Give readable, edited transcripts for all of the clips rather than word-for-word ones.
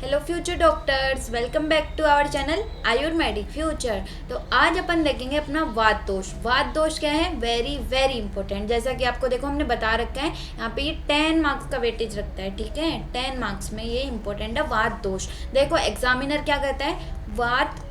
Hello future doctors, welcome back to our channel ayurvedic future. तो आज अपन देखेंगे अपना वात दोष। वात दोष क्या है? Very very important. जैसा कि आपको देखो हमने बता रखा है, यहाँ पे ये 10 मार्क्स का वेटेज रखता है। ठीक है, 10 मार्क्स में ये इंपॉर्टेंट है वात दोष। देखो एग्जामिनर क्या कहता है, वात,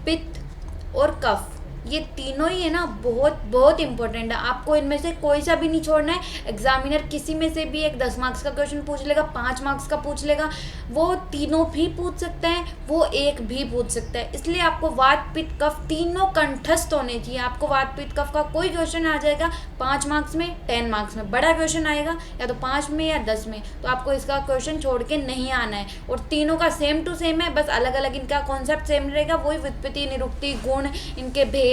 पित्त और कफ, ये तीनों ही है ना, बहुत बहुत इंपॉर्टेंट है। आपको इनमें से कोई सा भी नहीं छोड़ना है। एग्जामिनर किसी में से भी एक 10 मार्क्स का क्वेश्चन पूछ लेगा, 5 मार्क्स का पूछ लेगा, वो तीनों भी पूछ सकता है, वो एक भी पूछ सकता है। इसलिए आपको वात पित्त कफ तीनों कंठस्थ होने चाहिए। आपको वात पित्त कफ का कोई क्वेश्चन आ जाएगा 5 मार्क्स में, 10 मार्क्स में, बड़ा क्वेश्चन आएगा या तो 5 में या 10 में, तो आपको इसका क्वेश्चन छोड़ के नहीं आना है। और तीनों का सेम टू सेम है, बस अलग अलग इनका कॉन्सेप्ट सेम रहेगा। वही व्युत्पत्ति, निरुक्ति, गुण, इनके भेद,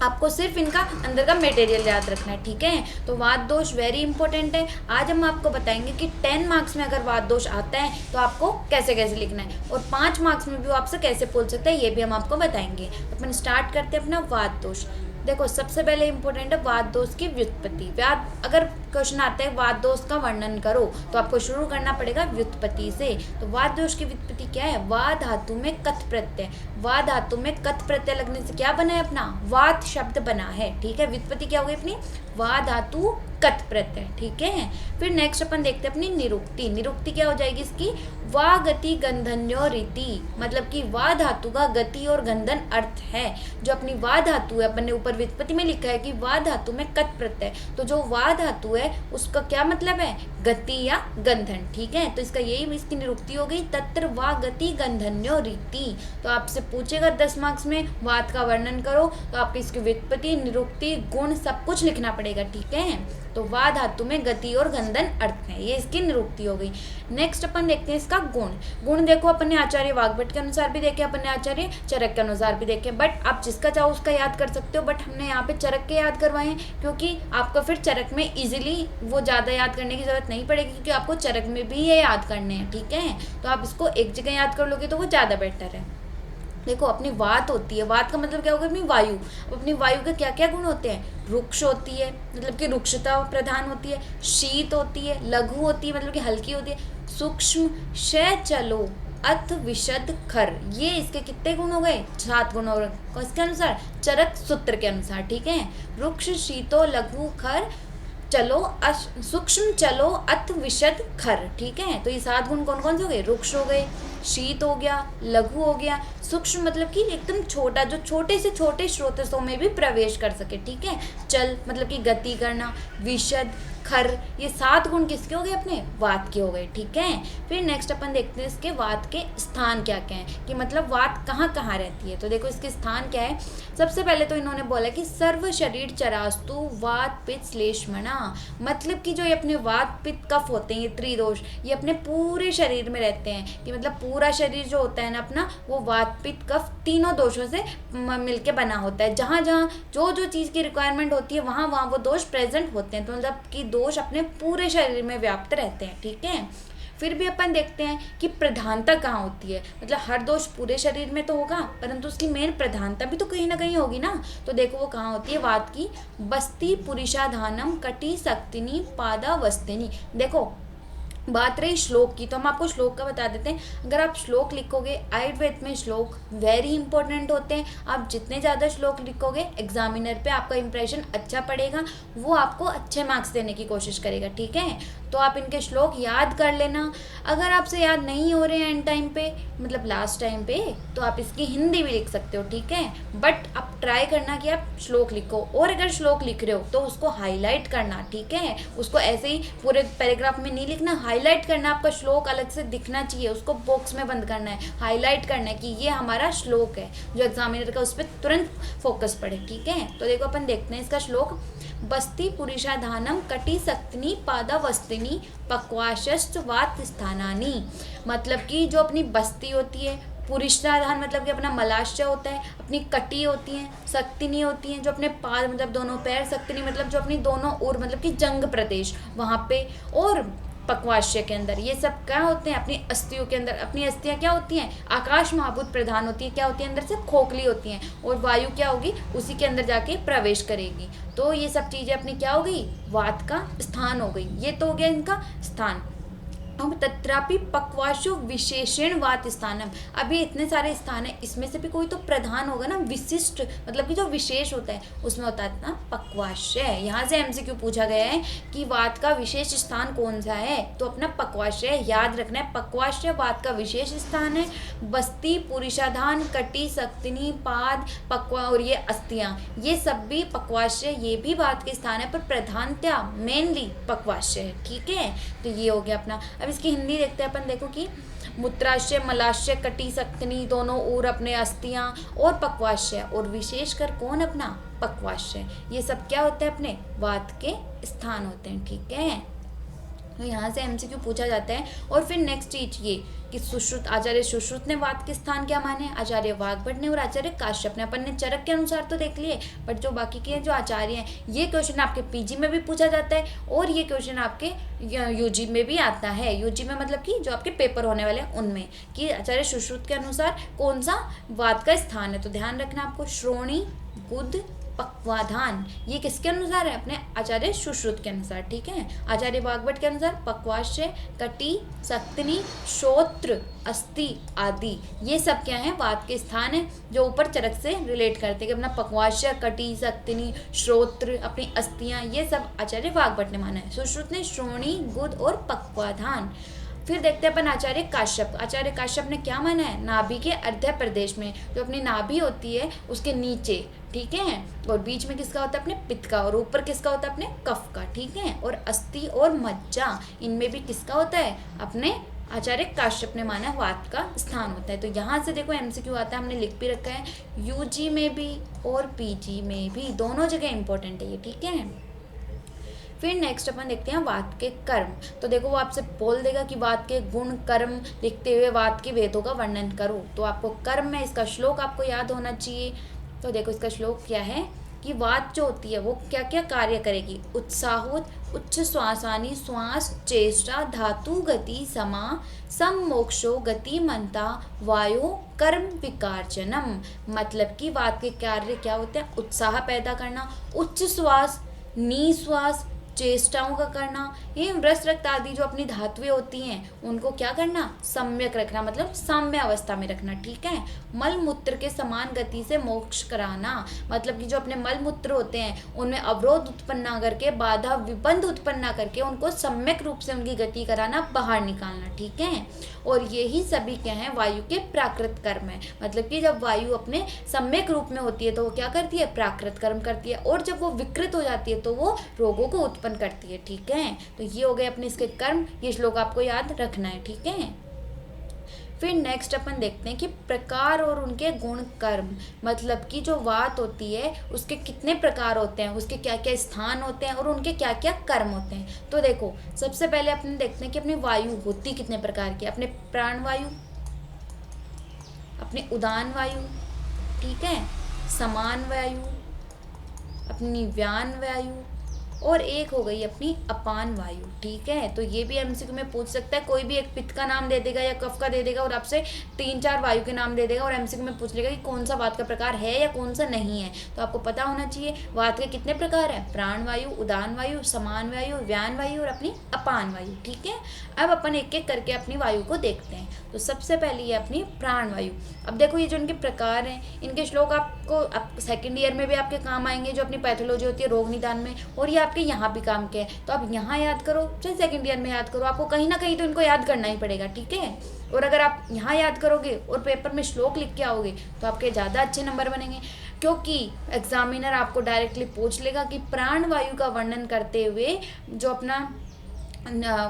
आपको सिर्फ इनका अंदर का मटेरियल याद रखना है। ठीक है, तो वात दोष वेरी इंपॉर्टेंट है। आज हम आपको बताएंगे कि 10 मार्क्स में अगर वात दोष आता है तो आपको कैसे कैसे लिखना है, और 5 मार्क्स में भी वो आपसे कैसे पूछ सकता है, ये भी हम आपको बताएंगे। अपन स्टार्ट करते हैं अपना वात दोष। देखो सबसे पहले इंपॉर्टेंट है वात दोष की व्युत्पत्ति। अगर क्वेश्चन आता है वात दोष का वर्णन करो, तो आपको शुरू करना पड़ेगा व्युत्पत्ति से। तो वात दोष की व्युत्पत्ति क्या है? वा धातु में कथ प्रत्यय। वा धातु में कथ प्रत्यय लगने से क्या बना है अपना? वात शब्द बना है। ठीक है, व्युत्पत्ति क्या होगी अपनी? वा धातु कथ प्रत्यय। ठीक है, फिर नेक्स्ट अपन देखते हैं अपनी निरुक्ति। निरुक्ति क्या हो जाएगी इसकी? वा गति गंधन्यो रीति, मतलब कि वा धातु का गति और गंधन अर्थ है। जो अपनी वा धातु है, अपन ने ऊपर व्युत्पत्ति में लिखा है कि वा धातु में कथ प्रत्यय, तो जो वा धातु है उसका क्या मतलब है? गति या गंधन। ठीक है, तो इसका यही इसकी निरुक्ति हो गई, तत्र वा गति गंधन्यो रीति। तो आपसे पूछेगा 10 मार्क्स में वात का वर्णन करो, तो आपको इसकी व्युत्पत्ति, निरुक्ति, गुण सब कुछ लिखना पड़ेगा। ठीक है, तो वा धातु में गति और गंधन अर्थ है, ये इसकी निरुक्ति हो गई। नेक्स्ट अपन देखते हैं इसका गुण। गुण देखो अपन ने आचार्य वाग्भट के अनुसार भी देखे, अपन ने आचार्य चरक के अनुसार भी देखे, बट आप जिसका चाहो उसका याद कर सकते हो। बट हमने यहाँ पे चरक के याद करवाए हैं, क्योंकि आपको फिर चरक में इजीली वो ज़्यादा याद करने की जरूरत नहीं पड़ेगी, क्योंकि आपको चरक में भी ये याद करने हैं। ठीक है, तो आप इसको एक जगह याद कर लोगे तो वो ज़्यादा बेटर है। देखो अपनी वात होती है, वात का मतलब क्या होगा? अपनी वायु। अपनी वायु के क्या क्या गुण होते हैं? रुक्ष होती है, मतलब कि रुक्षता प्रधान होती है। शीत होती है, लघु होती है, मतलब कि हल्की होती है। सूक्ष्म, चलो, अथ, विशद, खर, ये इसके कितने गुण हो गए? 7 गुण हो गए। किसके अनुसार? चरक सूत्र के अनुसार। ठीक है, रुक्ष, शीतो, लघु, खर, चलो, सूक्ष्म, चलो, अथ, विशद, खर। ठीक है, तो ये 7 गुण कौन कौन से हो गए? रुक्ष हो गए, शीत हो गया, लघु हो गया, सूक्ष्म मतलब कि एकदम छोटा, जो छोटे से छोटे स्रोतों में भी प्रवेश कर सके। ठीक है, चल मतलब कि गति करना, विशद, खर, ये 7 गुण किसके हो गए? अपने वात के हो गए। ठीक है, फिर नेक्स्ट अपन देखते हैं इसके वात के स्थान क्या क्या हैं, कि मतलब वात कहाँ कहाँ रहती है। तो देखो इसके स्थान क्या है। सबसे पहले तो इन्होंने बोला कि सर्व शरीर चरास्तु वात पित्त श्लेष्मणा, मतलब कि जो ये अपने वात पित्त कफ होते हैं, ये त्रिदोष, ये अपने पूरे शरीर में रहते हैं। कि मतलब पूरा शरीर जो होता है ना अपना, वो वात पित्त कफ तीनों दोषों से मिलके बना होता है। जहाँ जहाँ जो जो चीज़ की रिक्वायरमेंट होती है, वहाँ वहाँ वो दोष प्रेजेंट होते हैं। तो मतलब कि दोष अपने पूरे शरीर में व्याप्त रहते हैं। ठीक है, फिर भी अपन देखते हैं कि प्रधानता कहाँ होती है। मतलब हर दोष पूरे शरीर में तो होगा, परंतु उसकी मेन प्रधानता भी तो कहीं ना कहीं होगी ना। तो देखो वो कहाँ होती है वात की? बस्ती पुरुषाधानम कटी सक्तिनी पादा वस्तिनी। देखो बात रही श्लोक की, तो हम आपको श्लोक का बता देते हैं। अगर आप श्लोक लिखोगे, आयुर्वेद में श्लोक वेरी इंपॉर्टेंट होते हैं। आप जितने ज़्यादा श्लोक लिखोगे, एग्जामिनर पे आपका इंप्रेशन अच्छा पड़ेगा, वो आपको अच्छे मार्क्स देने की कोशिश करेगा। ठीक है, तो आप इनके श्लोक याद कर लेना। अगर आपसे याद नहीं हो रहे हैं एंड टाइम पे, मतलब लास्ट टाइम पे, तो आप इसकी हिंदी भी लिख सकते हो। ठीक है, बट आप ट्राई करना कि आप श्लोक लिखो, और अगर श्लोक लिख रहे हो तो उसको हाईलाइट करना। ठीक है, उसको ऐसे ही पूरे पैराग्राफ में नहीं लिखना, हाईलाइट करना। आपका श्लोक अलग से दिखना चाहिए, उसको बॉक्स में बंद करना है, हाईलाइट करना है कि ये हमारा श्लोक है, जो एग्जामिनर का उस पर तुरंत फोकस पड़े। ठीक है, तो देखो अपन देखते हैं इसका श्लोक। बस्ती पुरुषाधानम कटी सक्तिनी पादा वस्तिनी पक्वाशश्च वात स्थानानी, मतलब कि जो अपनी बस्ती होती है, पुरुषाधान मतलब कि अपना मलाशय होता है, अपनी कटी होती हैं, सक्तिनी होती हैं जो अपने पाद मतलब दोनों पैर, सक्तिनी मतलब जो अपनी दोनों ओर मतलब कि जंग प्रदेश वहाँ पे, और पक्वाशय के अंदर, ये सब क्या होते हैं? अपनी अस्थियों के अंदर। अपनी अस्थियाँ क्या होती हैं? आकाश महाभूत प्रधान होती है, क्या होती है? अंदर से खोखली होती हैं, और वायु क्या होगी? उसी के अंदर जाके प्रवेश करेगी। तो ये सब चीज़ें अपनी क्या हो गई? वात का स्थान हो गई। ये तो हो गया इनका स्थान। हम तत्रापि पक्वाशो विशेषण वात स्थानम। अब ये इतने सारे स्थान है, इसमें से भी कोई तो प्रधान होगा ना, विशिष्ट मतलब कि जो विशेष होता है उसमें होता है ना पक्वाशय। यहाँ से एमसीक्यू पूछा गया है कि वात का विशेष स्थान कौन सा है, तो अपना पक्वाशय याद रखना है। पक्वाशय वात का विशेष स्थान है। बस्ती, पुरुषाधान, कटी, सक्तिनी, पाद, पक्वा और ये अस्थियां, ये सब भी पक्वाशय, ये भी वात के स्थान है, पर प्रधानतया मेनली पक्वाशय है। ठीक है, तो ये हो गया अपना। अब इसकी हिंदी देखते हैं अपन। देखो कि मूत्राशय, मलाशय, कटी, सक्तिनी दोनों और अपने अस्थियां और पक्वाशय, और विशेषकर कौन अपना पक्वाशय, ये सब क्या होते हैं अपने वात के स्थान होते हैं। ठीक है, तो यहाँ से एमसीक्यू पूछा जाता है। और फिर नेक्स्ट चीज ये कि सुश्रुत, आचार्य सुश्रुत ने वात के स्थान क्या माने, आचार्य वाग्भट ने और आचार्य काश्यप ने। अपन ने चरक के अनुसार तो देख लिए, बट जो बाकी के जो आचार्य हैं, ये क्वेश्चन आपके पीजी में भी पूछा जाता है और ये क्वेश्चन आपके यूजी में भी आता है। यूजी में मतलब कि जो आपके पेपर होने वाले हैं उनमें, कि आचार्य सुश्रुत के अनुसार कौन सा वात का स्थान है। तो ध्यान रखना आपको, श्रोणी, गुद, पक्वाधान, ये किसके अनुसार है, अपने आचार्य सुश्रुत के अनुसार। ठीक है, आचार्य वाग्भट के अनुसार पक्वाशय, कटी, सक्तिनी, श्रोत्र, अस्थि आदि, ये सब क्या है वात के स्थान है, जो ऊपर चरक से रिलेट करते हैं कि अपना पक्वाशय, कटी, सक्तिनी, श्रोत्र, अपनी अस्थियां, ये सब आचार्य वाग्भट ने माना है। सुश्रुत ने श्रोणी, गुद और पक्वाधान। फिर देखते हैं अपन आचार्य काश्यप। आचार्य काश्यप ने क्या माना है, नाभि के अर्ध प्रदेश में, जो अपनी नाभि होती है उसके नीचे, ठीक है, और बीच में किसका होता है, अपने पित्त का, और ऊपर किसका होता है, अपने कफ का। ठीक है, और अस्थि और मज्जा, इनमें भी किसका होता है, अपने आचार्य काश्यप ने माना वात का स्थान होता है। तो यहाँ से देखो एमसीक्यू आता है, हमने लिख भी रखा है, यूजी में भी और पीजी में भी, दोनों जगह इंपॉर्टेंट है ये। ठीक है, फिर नेक्स्ट अपन देखते हैं वात के कर्म। तो देखो वो आपसे बोल देगा कि वात के गुण कर्म लिखते हुए वात के वेदों का वर्णन करो। तो आपको कर्म में इसका श्लोक आपको याद होना चाहिए। तो देखो इसका श्लोक क्या है कि वात जो होती है वो क्या क्या कार्य करेगी, उत्साहोत, उच्च श्वासानी, श्वास, चेष्टा, धातु गति, समा, सम मोक्षो, गति मंता, वायु, कर्म विकारजनम। मतलब कि वात के कार्य क्या होते हैं, उत्साह पैदा करना, उच्च श्वास, निश्वास, चेष्टाओं का करना, ये वृष रक्त आदि जो अपनी धातुएं होती हैं उनको क्या करना, सम्यक रखना, मतलब साम्य अवस्था में रखना। ठीक है, मल मूत्र के समान गति से मोक्ष कराना, मतलब कि जो अपने मल मूत्र होते हैं उनमें अवरोध उत्पन्न ना करके, बाधा विबंध उत्पन्न ना करके, उनको सम्यक रूप से उनकी गति कराना, बाहर निकालना। ठीक है, और यही सभी क्या है, वायु के प्राकृत कर्म है। मतलब कि जब वायु अपने सम्यक रूप में होती है तो वो क्या करती है, प्राकृत कर्म करती है, और जब वो विकृत हो जाती है तो वो रोगों को उत्पन्न करती है। ठीक है, तो ये हो गए अपने इसके कर्म, ये श्लोक आपको याद रखना है। ठीक है, फिर नेक्स्ट अपन देखते हैं कि प्रकार और उनके गुण कर्म, मतलब कि जो वात होती है उसके कितने प्रकार होते हैं, उसके क्या क्या स्थान होते हैं और उनके क्या क्या कर्म होते हैं। तो देखो सबसे पहले अपन देखते हैं कि अपनी वायु होती कितने प्रकार की, अपने प्राण वायु, अपने उदान वायु, ठीक है, समान वायु, अपनी व्यान वायु, और एक हो गई अपनी अपान वायु। ठीक है, तो ये भी एमसीक्यू में पूछ सकता है, कोई भी एक पित्त का नाम दे देगा या कफ का दे देगा और आपसे 3-4 वायु के नाम दे देगा और एमसीक्यू में पूछ लेगा कि कौन सा वात का प्रकार है या कौन सा नहीं है। तो आपको पता होना चाहिए वात के कितने प्रकार है, प्राण वायु, उदान वायु, समान वायु, व्यान वायु और अपनी अपान वायु। ठीक है, अब अपन एक एक करके अपनी वायु को देखते हैं। तो सबसे पहली है अपनी प्राण वायु। अब देखो ये जो इनके प्रकार हैं, इनके श्लोक आपको सेकेंड ईयर में भी आपके काम आएंगे, जो अपनी पैथोलॉजी होती है रोग निदान में, और ये आपके यहाँ भी काम के हैं। तो आप यहाँ याद करो चाहे सेकेंड ईयर में याद करो, आपको कहीं ना कहीं तो इनको याद करना ही पड़ेगा। ठीक है, और अगर आप यहाँ याद करोगे और पेपर में श्लोक लिख के आओगे तो आपके ज़्यादा अच्छे नंबर बनेंगे, क्योंकि एग्जामिनर आपको डायरेक्टली पूछ लेगा कि प्राण वायु का वर्णन करते हुए जो अपना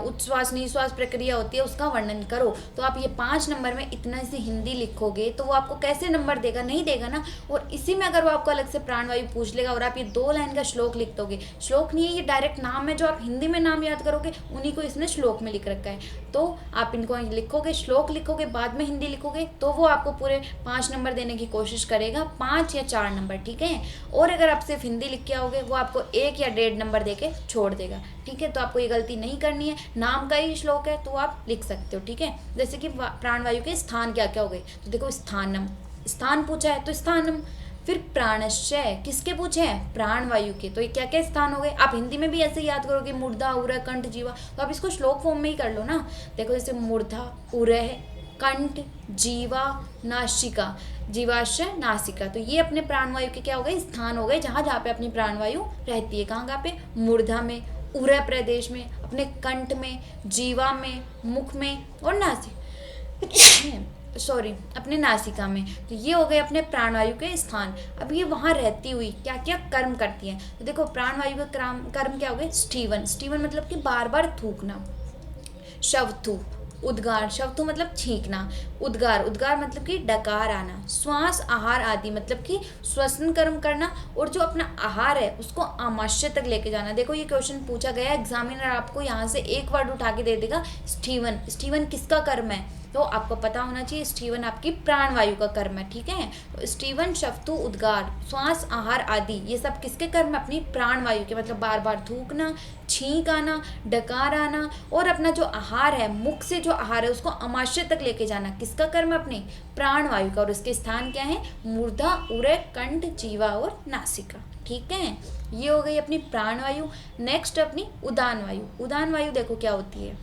उच्छ्वास निश्वास प्रक्रिया होती है उसका वर्णन करो। तो आप ये 5 नंबर में इतना सी हिंदी लिखोगे तो वो आपको कैसे नंबर देगा, नहीं देगा ना। और इसी में अगर वो आपको अलग से प्राण वायु पूछ लेगा और आप ये 2 लाइन का श्लोक लिख दोगे, श्लोक नहीं है ये डायरेक्ट नाम है, जो आप हिंदी में नाम याद करोगे उन्हीं को इसने श्लोक में लिख रखा है। तो आप इनको लिखोगे, श्लोक लिखोगे, बाद में हिंदी लिखोगे, तो वो आपको पूरे 5 नंबर देने की कोशिश करेगा, 5 या 4 नंबर। ठीक है, और अगर आप सिर्फ हिंदी लिख के आओगे वो आपको 1 या 1.5 नंबर दे के छोड़ देगा। ठीक है, तो आपको ये गलती नहीं करनी है, नाम का ही श्लोक है तो आप लिख सकते हो। ठीक है, जैसे कि प्राण वायु के स्थान क्या क्या हो गए, तो देखो स्थानम, स्थान पूछा है तो स्थानम, फिर प्राणश्चय, किसके पूछे हैं? प्राण वायु के। तो ये क्या क्या स्थान हो गए? आप हिंदी में भी ऐसे याद करोगे, मूर्धा, उरह, कंठ, जीवा, तो आप इसको श्लोक फॉर्म में ही कर लो ना। देखो जैसे मूर्धा, उरह, कंठ, जीवा, नासिका, जीवाशय, नासिका, तो ये अपने प्राणवायु के क्या हो गए? स्थान हो गए, जहाँ जहाँ पे अपनी प्राणवायु रहती है। कहाँ पे? मूर्धा में, उरह प्रदेश में, अपने कंठ में, जीवा में, मुख में, और सॉरी अपने नासिका में। तो ये हो गए अपने प्राणवायु के स्थान। अब ये वहाँ रहती हुई क्या क्या कर्म करती हैं? तो देखो प्राणवायु का कर्म क्या हो गए? स्टीवन, स्टीवन मतलब कि बार बार थूकना। शवथु, उद्गार, शवथु मतलब छींकना। उद्गार, उद्गार मतलब कि डकार आना। श्वास, आहार आदि मतलब कि श्वसन कर्म करना, और जो अपना आहार है उसको आमाशय तक लेके जाना। देखो ये क्वेश्चन पूछा गया, एग्जामिनर आपको यहाँ से एक वर्ड उठा के दे देगा, स्टीवन। स्टीवन किसका कर्म है? तो आपको पता होना चाहिए स्टीवन आपकी प्राणवायु का कर्म है, ठीक है। तो स्टीवन, शवतु, उद्गार, श्वास, आहार आदि ये सब किसके कर्म? अपनी प्राणवायु के, मतलब बार बार थूकना, छींक आना, डकार आना, और अपना जो आहार है, मुख से जो आहार है उसको आमाशय तक लेके जाना, किसका कर्म? अपनी प्राणवायु का। और उसके स्थान क्या है? मूर्धा, उरह, कंठ, जीवा और नासिका, ठीक है। ये हो गई अपनी प्राणवायु। नेक्स्ट अपनी उदान वायु। उदान वायु देखो क्या होती है?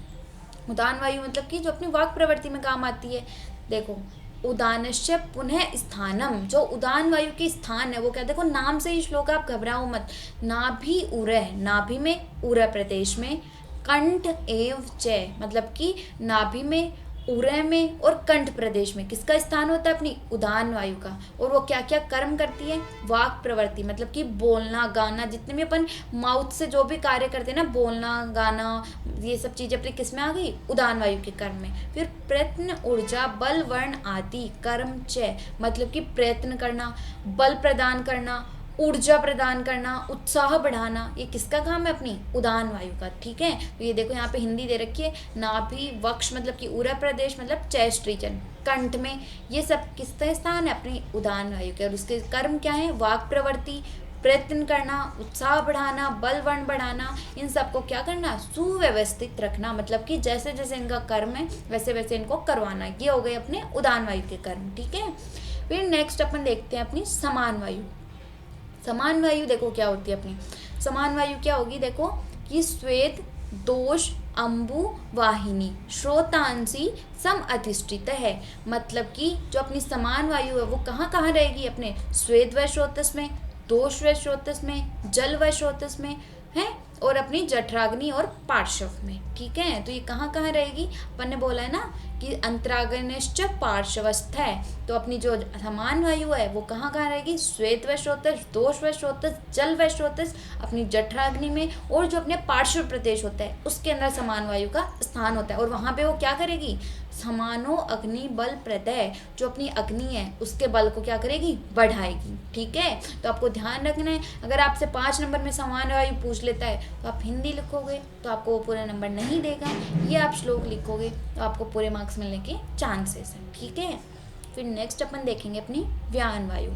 उदान वायु मतलब कि जो अपनी वाक प्रवृत्ति में काम आती है। देखो उदानश्य पुनः स्थानम, जो उदान वायु के स्थान है वो क्या? देखो नाम से ही श्लोक, आप घबराओ मत। नाभि उरह, नाभि में, उरह प्रदेश में, कंठ एव च मतलब कि नाभि में, उरह में और कंठ प्रदेश में किसका स्थान होता है? अपनी उदान वायु का। और वो क्या क्या कर्म करती है? वाक प्रवृत्ति मतलब कि बोलना, गाना, जितने भी अपन माउथ से जो भी कार्य करते हैं ना, बोलना, गाना, ये सब चीजें अपनी किस में आ गई? उदान वायु के कर्म में। फिर प्रयत्न, ऊर्जा, बल, वर्ण आदि कर्म च मतलब कि प्रयत्न करना, बल प्रदान करना, ऊर्जा प्रदान करना, उत्साह बढ़ाना, ये किसका काम है? अपनी उदान वायु का, ठीक है। तो ये देखो यहाँ पे हिंदी दे रखी है, नाभि, वक्ष मतलब कि उरह प्रदेश मतलब चेस्ट रीजन, कंठ में, ये सब किसका स्थान है? अपनी उदान वायु के। और उसके कर्म क्या है? वाक प्रवृत्ति, प्रयत्न करना, उत्साह बढ़ाना, बल वर्ण बढ़ाना, इन सबको क्या करना? सुव्यवस्थित रखना, मतलब कि जैसे जैसे इनका कर्म है वैसे वैसे इनको करवाना। ये हो गए अपने उदान वायु के कर्म, ठीक है। फिर नेक्स्ट अपन देखते हैं अपनी समान वायु। समान वायु देखो क्या होती है अपनी। समान वायु क्या होगी? देखो कि श्वेत, दोष, अंबु, वाहिनी, श्रोतांसी सम अधिष्ठित है, मतलब कि जो अपनी समान वायु है वो कहाँ कहाँ रहेगी? अपने श्वेत व श्रोतस में, दोष व श्रोतस में, जल व श्रोतस में है, और अपनी जठराग्नि और पार्श्व में, ठीक है। तो ये कहाँ कहाँ रहेगी? अपन ने बोला है ना कि अंतराग्निश्च पार्श्वस्थ है, तो अपनी जो समान वायु है वो कहाँ कहाँ रहेगी? श्वेत व श्रोतस, दोष व श्रोतस, जल व श्रोतस, अपनी जठराग्नि में, और जो अपने पार्श्व प्रदेश होता है उसके अंदर समान वायु का स्थान होता है। और वहाँ पे वो क्या करेगी? समानो अग्नि बल प्रदय, जो अपनी अग्नि है उसके बल को क्या करेगी? बढ़ाएगी, ठीक है। तो आपको ध्यान रखना है, अगर आपसे 5 नंबर में समान वायु पूछ लेता है तो आप हिंदी लिखोगे तो आपको वो पूरे नंबर नहीं देगा, ये आप श्लोक लिखोगे तो आपको पूरे मार्क्स मिलने के चांसेस हैं, ठीक है। फिर नेक्स्ट अपन देखेंगे अपनी व्यान वायु।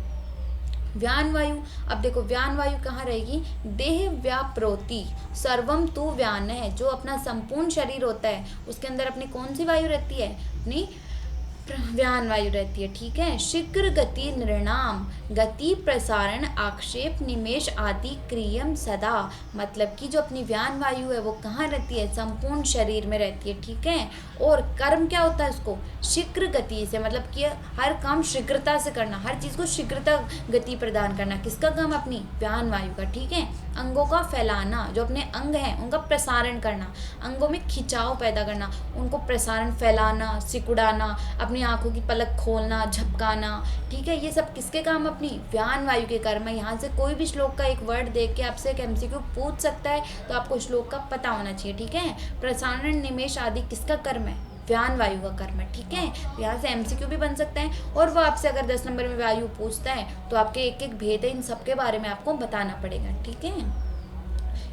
व्यान वायु, अब देखो व्यान वायु कहाँ रहेगी? देह व्याप्रोति सर्वम तु व्यान है, जो अपना संपूर्ण शरीर होता है उसके अंदर अपनी कौन सी वायु रहती है? अपनी व्यान वायु रहती है, ठीक है। शीघ्र गति निर्णाम, गति, प्रसारण, आक्षेप, निमेश आदि क्रियम सदा, मतलब कि जो अपनी व्यान वायु है वो कहाँ रहती है? संपूर्ण शरीर में रहती है, ठीक है। और कर्म क्या होता है उसको? शीघ्र गति से, मतलब कि हर काम शीघ्रता से करना, हर चीज को शीघ्रता गति प्रदान करना, किसका काम? अपनी व्यान वायु का, ठीक है। अंगों का फैलाना, जो अपने अंग हैं उनका प्रसारण करना, अंगों में खिंचाव पैदा करना, उनको प्रसारण, फैलाना, सिकुड़ाना, अपनी आंखों की पलक खोलना, झपकाना, ठीक है। ये सब किसके काम? अपनी व्यान वायु के कर्म है। यहाँ से कोई भी श्लोक का एक वर्ड देख के आपसे एक एमसीक्यू पूछ सकता है, तो आपको श्लोक का पता होना चाहिए, ठीक है। प्रसारण, निमेश आदि किसका कर्म है? व्यान वायु का कर्म है, ठीक है। यहाँ से एमसीक्यू भी बन सकता है, और वो आपसे अगर 10 नंबर में वायु पूछता है तो आपके एक एक भेद है, इन सबके बारे में आपको बताना पड़ेगा, ठीक है।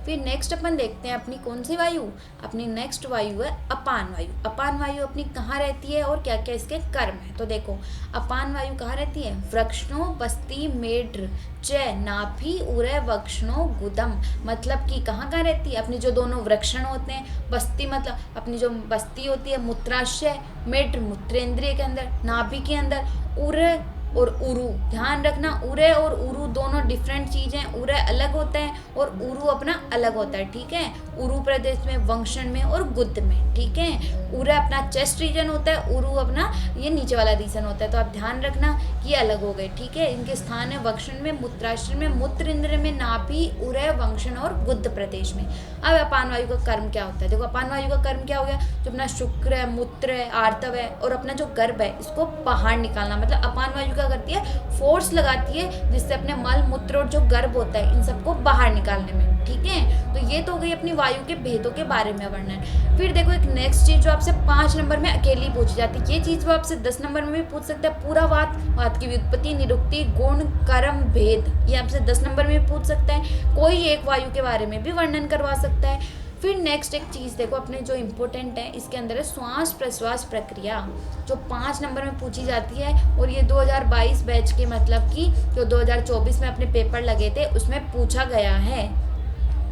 फिर नेक्स्ट अपन देखते हैं अपनी कौन सी वायु? अपनी नेक्स्ट वायु है अपान वायु। अपान वायु अपनी कहाँ रहती है और क्या क्या इसके कर्म है? तो देखो अपान वायु कहाँ रहती है? वृक्षणो बस्ती मेढ्र च नाभि उरह वक्षणो गुदम, मतलब कि कहाँ कहाँ रहती है? अपनी जो दोनों वृक्षण होते हैं, बस्ती मतलब अपनी जो बस्ती होती है मूत्राशय, मेढ्र मूत्रेंद्रिय के अंदर, नाभि के अंदर, उरह और उरु। ध्यान रखना, उरे और उरु दोनों डिफरेंट चीज़ें। उरे अलग होता है और उरु अपना अलग होता है, ठीक है। उरु प्रदेश में, वंक्षण में और गुद्द में, ठीक है। उरे अपना चेस्ट रीजन होता है, उरु अपना ये नीचे वाला रीजन होता है। तो आप ध्यान रखना कि अलग हो गए, ठीक है। इनके स्थान है वक्षण में, मूत्राशय में, मूत्र इंद्र में, नाभि, उरे, वंक्षण और गुद्द प्रदेश में। अब अपान वायु का कर्म क्या होता है? देखो अपान वायु का कर्म क्या हो गया, जो अपना शुक्र है, मूत्र है, आर्तव है और अपना जो गर्भ है इसको बाहर निकालना। मतलब अपान वायु क्या करती है, फोर्स लगाती है जिससे अपने मल मूत्र और जो गर्भ होता है इन सबको बाहर निकालने में, ठीक है। तो ये तो हो गई अपनी वायु के भेदों के बारे में वर्णन। फिर देखो एक नेक्स्ट चीज जो आपसे 5 नंबर में अकेली पूछी जाती है, ये चीज वो आपसे 10 नंबर में भी पूछ सकता है। पूरा वात की व्युत्पत्ति, निरुक्ति, गुण, कर्म, भेद, ये आपसे 10 नंबर में भी पूछ सकता है। कोई एक वायु के बारे में भी वर्णन करवा सकता है। फिर नेक्स्ट एक चीज़ देखो अपने जो इम्पोर्टेंट है इसके अंदर है श्वास प्रश्वास प्रक्रिया, जो 5 नंबर में पूछी जाती है। और ये 2022 बैच के मतलब कि जो 2024 में अपने पेपर लगे थे उसमें पूछा गया है।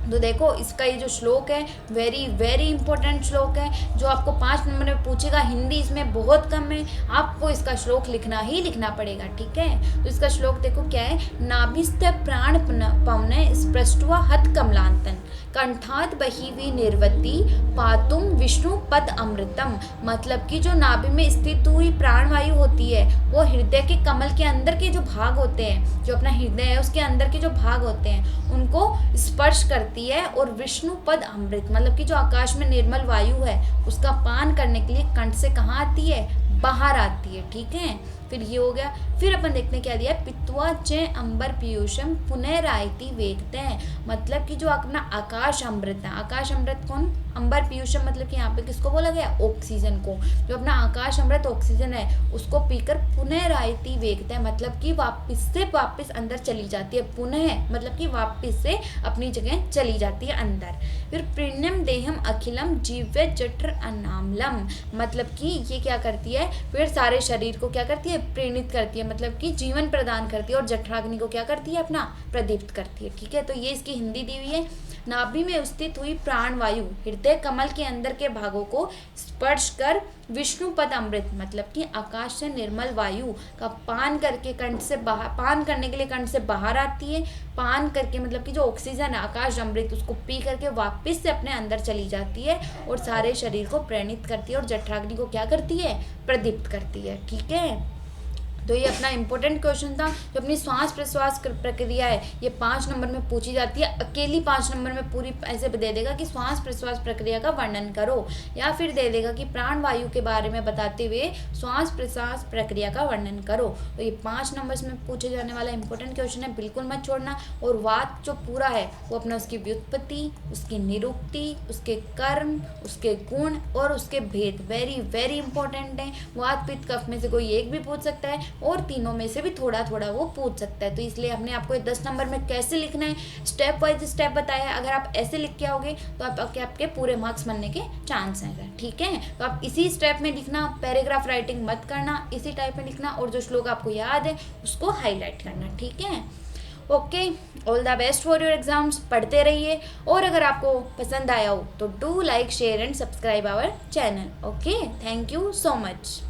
तो देखो इसका ये जो श्लोक है वेरी वेरी इंपॉर्टेंट श्लोक है, जो आपको 5 नंबर में पूछेगा। हिंदी इसमें बहुत कम है, आपको इसका श्लोक लिखना ही लिखना पड़ेगा, ठीक है। तो इसका श्लोक देखो क्या है, नाभिस्थ प्राण पवने स्पृष्ट्वा हत कमलांतन कंठात बहिवी निर्वती पातुम विष्णु पद अमृतम। मतलब कि जो नाभि में स्थित हुई प्राणवायु होती है वो हृदय के कमल के अंदर के जो भाग होते हैं, जो अपना हृदय है उसके अंदर के जो भाग होते हैं उनको स्पर्श करती है। और विष्णु पद अमृत मतलब कि जो आकाश में निर्मल वायु है उसका पान करने के लिए कंठ से कहाँ आती है, बाहर आती है, ठीक है। फिर ये हो गया। फिर अपन देखने क्या दिया, पित्वा च अंबर पीयूषम पुनरायति वेगते हैं। मतलब कि जो अपना आकाश अमृत है, आकाश अमृत कौन, अंबर पीयूषम मतलब कि यहाँ पे किसको बोला गया, ऑक्सीजन को। जो अपना आकाश अमृत ऑक्सीजन है उसको पीकर पुनरायति वेगते हैं, मतलब कि वापस अंदर चली जाती है। पुनः मतलब कि वापस से अपनी जगह चली जाती है अंदर। फिर प्रीण्यम देहम अखिलम जीव्य जठर अनामलम, मतलब कि ये क्या करती है, फिर सारे शरीर को क्या करती है, प्रेरित करती है, मतलब कि जीवन प्रदान करती है। और जठराग्नि को क्या करती है, अपना प्रदीप्त करती है, ठीक है। तो ये इसकी हिंदी दी हुई है। नाभि में स्थित हुई प्राणवायु हृदय कमल के अंदर के भागों को स्पर्श कर विष्णु पद अमृत मतलब कि आकाश से निर्मल वायु का पान करके कंठ से बाहर, पान करने के लिए कंठ से बाहर आती है। पान करके मतलब कि जो ऑक्सीजन है आकाश अमृत उसको पी करके वापस से अपने अंदर चली जाती है और सारे शरीर को प्रेरित करती है और जठराग्नि को क्या करती है, प्रदीप्त करती है, ठीक है। तो ये अपना इंपॉर्टेंट क्वेश्चन था। जो अपनी श्वास प्रश्वास प्रक्रिया है ये 5 नंबर में पूछी जाती है। अकेली 5 नंबर में पूरी ऐसे दे देगा कि श्वास प्रश्वास प्रक्रिया का वर्णन करो, या फिर दे देगा कि प्राण वायु के बारे में बताते हुए श्वास प्रश्वास प्रक्रिया का वर्णन करो। तो ये 5 नंबर में पूछे जाने वाला इंपॉर्टेंट क्वेश्चन है, बिल्कुल मत छोड़ना। और वात जो पूरा है वो अपना उसकी व्युत्पत्ति, उसकी निरुक्ति, उसके कर्म, उसके गुण और उसके भेद वेरी वेरी इंपॉर्टेंट है। वात पित्त कफ में से कोई एक भी पूछ सकता है और तीनों में से भी थोड़ा थोड़ा वो पूछ सकता है। तो इसलिए हमने आपको 10 नंबर में कैसे लिखना है स्टेप वाइज स्टेप बताया। अगर आप ऐसे लिख के आओगे तो आपके पूरे मार्क्स बनने के चांस हैं, ठीक है। तो आप इसी स्टेप में लिखना, पैराग्राफ राइटिंग मत करना, इसी टाइप में लिखना और जो श्लोक आपको याद है उसको हाईलाइट करना, ठीक है। Okay, all the best for your exams. पढ़ते रहिए और अगर आपको पसंद आया हो तो do like share and subscribe our channel. Okay, thank you so much.